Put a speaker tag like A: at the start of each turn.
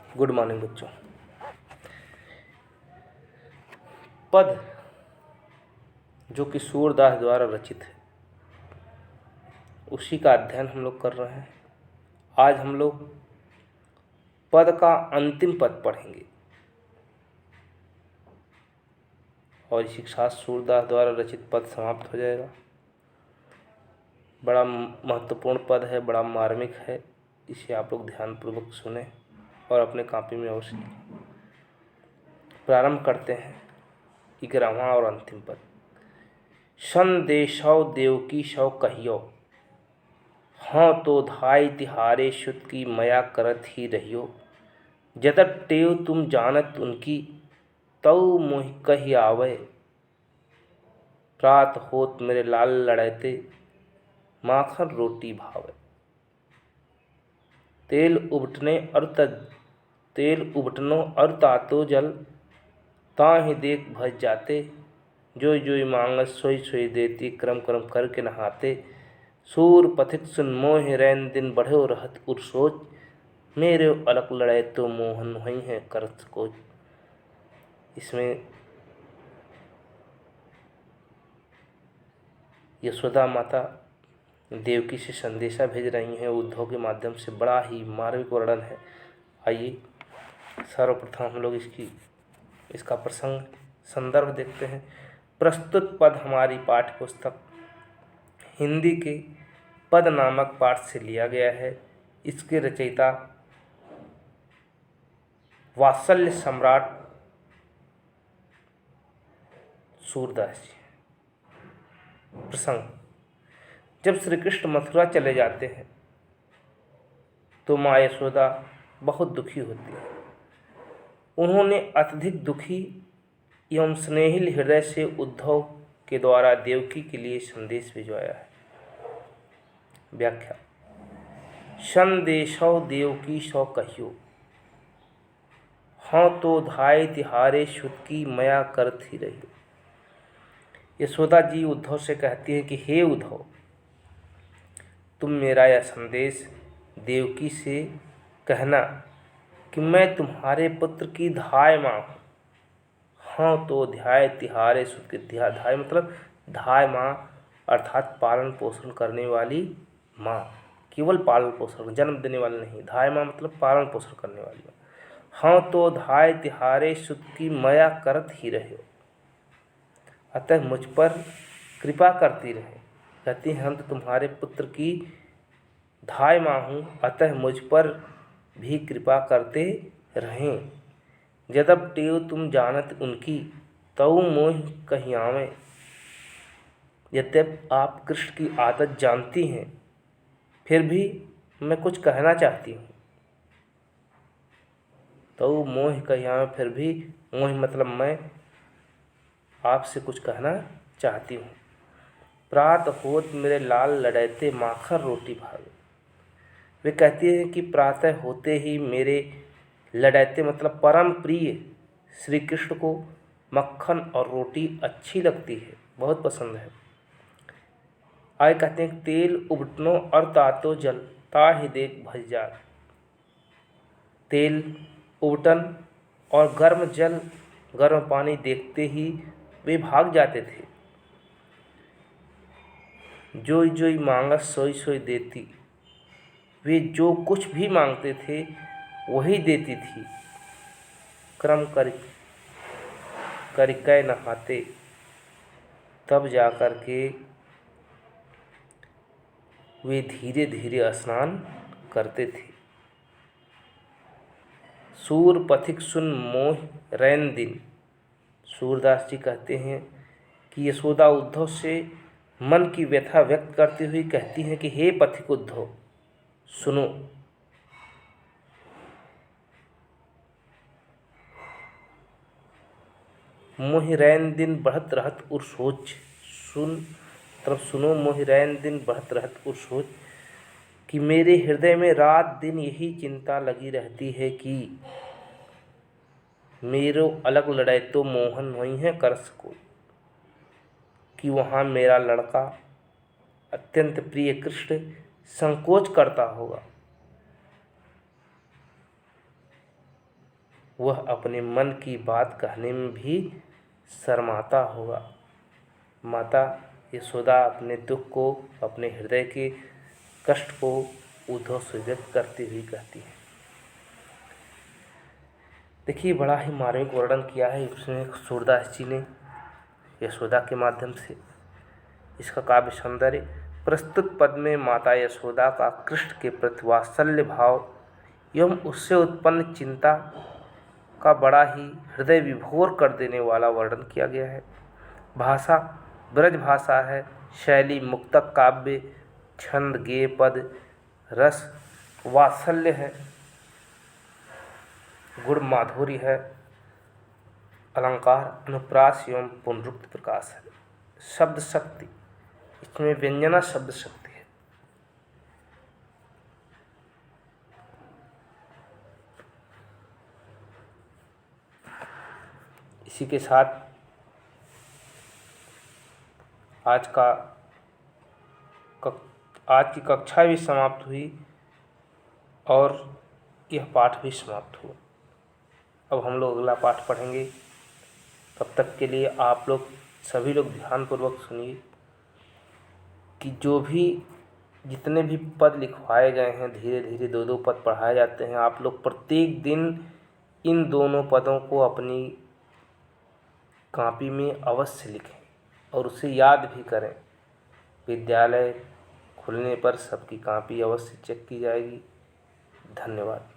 A: Good morning बच्चों। पद जो कि सूरदास द्वारा रचित है, उसी का अध्ययन हम लोग कर रहे हैं। आज हम लोग पद का अंतिम पद पढ़ेंगे और इसी के साथ सूरदास द्वारा रचित पद समाप्त हो जाएगा। बड़ा महत्वपूर्ण पद है, बड़ा मार्मिक है, इसे आप लोग ध्यानपूर्वक सुने और अपने कॉपी में अवश्य लिखें। प्रारंभ करते हैं 11वां और अंतिम पद। संदेशौ देवकी सौ कहियो, हाँ तो धाय तिहारे शुद्ध की मया करत ही रहियो। जतत टेव तुम जानत उनकी, तऊ मोहि कहि आवे। प्रात होत मेरे लाल लड़ैते, माखन रोटी भावे। तेल उबटनो और तातो जल, ताहि देख भज जाते। जोई जोई मांगस सोई सोई देती, क्रम क्रम करके नहाते। सूर पथिक सुन मोहि रैन दिन बढ़ो रहत उर सोच। मेरे अलग लड़े तो मोहन वही है करत कोच। इसमें यशोदा माता देवकी से संदेशा भेज रही हैं उद्धव के माध्यम से। बड़ा ही मार्मिक वर्णन है। आइए सर्वप्रथम हम लोग इसका प्रसंग संदर्भ देखते हैं। प्रस्तुत पद हमारी पाठ्य पुस्तक हिंदी के पद नामक पाठ से लिया गया है। इसके रचयिता वात्सल्य सम्राट सूरदास जी। प्रसंग: जब श्री कृष्ण मथुरा चले जाते हैं तो माँ यशोदा बहुत दुखी होती है। उन्होंने अत्यधिक दुखी एवं स्नेहिल हृदय से उद्धव के द्वारा देवकी के लिए संदेश भिजवाया है। व्याख्या: संदेशौ देवकी सौ कहियो, हाँ तो धाय तिहारे शुद्ध की मया करत ही रहियो। यशोदा जी उद्धव से कहती हैं कि हे उद्धव, तुम मेरा यह संदेश देवकी से कहना कि मैं तुम्हारे पुत्र की धाय माँ हूँ। हाँ तो ध्याय तिहारे शुद्ध की, धाय मतलब धाय माँ अर्थात पालन पोषण करने वाली माँ। केवल पालन पोषण, जन्म देने वाली नहीं। धाय माँ मतलब पालन पोषण करने वाली माँ। हाँ तो धाय तिहारे शुद्ध की मया करत ही रहे, अतः मुझ पर कृपा करती रहे। कहती हैं हम तो तुम्हारे पुत्र की धाय माँ हूँ, अतः मुझ पर भी कृपा करते रहें। जदब टेव तुम जानत उनकी, तऊ मोहि कहि आवें। यद्यप आप कृष्ण की आदत जानती हैं, फिर भी मैं कुछ कहना चाहती हूँ। तऊ मोहि कहि आवें, फिर भी मोहि मतलब मैं आपसे कुछ कहना चाहती हूँ। प्रात होत मेरे लाल लड़ैते, माखन रोटी भावे। वे कहती हैं कि प्रातः होते ही मेरे लड़ैते मतलब परम प्रिय श्री कृष्ण को मक्खन और रोटी अच्छी लगती है, बहुत पसंद है। आगे कहते हैं तेल उबटनो और तातो जल, ताहि देख भज जा। तेल उबटन और गर्म जल, गर्म पानी देखते ही वे भाग जाते थे। जोई जोई मांगस सोई सोई देती, वे जो कुछ भी मांगते थे वही देती थी। क्रम करके नहाते, तब जाकर के वे धीरे धीरे स्नान करते थे। सूर पथिक सुन मोहि रैन दिन। सूरदास जी कहते हैं कि यशोदा उद्धव से मन की व्यथा व्यक्त करती हुई कहती हैं कि हे पथिक उद्धव, सुनो। मोहि रैन दिन बढ़त रहत उर सोच। सुनो मोहि रैन दिन बढ़त रहत उर सोच, कि मेरे हृदय में रात दिन यही चिंता लगी रहती है कि मेरो अलग लड़े तो मोहन वही है करस को। कि वहाँ मेरा लड़का अत्यंत प्रिय कृष्ण संकोच करता होगा। वह अपने मन की बात कहने में भी शर्माता होगा। माता यशोदा अपने दुख को, अपने हृदय के कष्ट को उद्धव से व्यक्त करती हुई कहती है। देखिए, बड़ा ही मार्मिक वर्णन किया है इसमें सूरदास जी ने यशोदा के माध्यम से। इसका काव्य सौंदर्य, प्रस्तुत पद में माता यशोदा का कृष्ण के प्रति वात्सल्य भाव एवं उससे उत्पन्न चिंता का बड़ा ही हृदय विभोर कर देने वाला वर्णन किया गया है। भाषा ब्रज भाषा है, शैली मुक्तक काव्य, छंद गेय पद, रस वात्सल्य है, गुण माधुर्य है, अलंकार अनुप्रास एवं पुनरुक्त प्रकाश है। शब्द शक्ति, इसमें व्यंजना शब्द शक्ति है। इसी के साथ आज की कक्षा भी समाप्त हुई और यह पाठ भी समाप्त हुआ। अब हम लोग अगला पाठ पढ़ेंगे। तब तक के लिए आप लोग सभी लोग ध्यानपूर्वक सुनिए कि जितने भी पद लिखवाए गए हैं, धीरे धीरे 2-2 पद पढ़ाए जाते हैं। आप लोग प्रत्येक दिन इन दोनों पदों को अपनी कॉपी में अवश्य लिखें और उसे याद भी करें। विद्यालय खुलने पर सबकी कॉपी अवश्य चेक की जाएगी। धन्यवाद।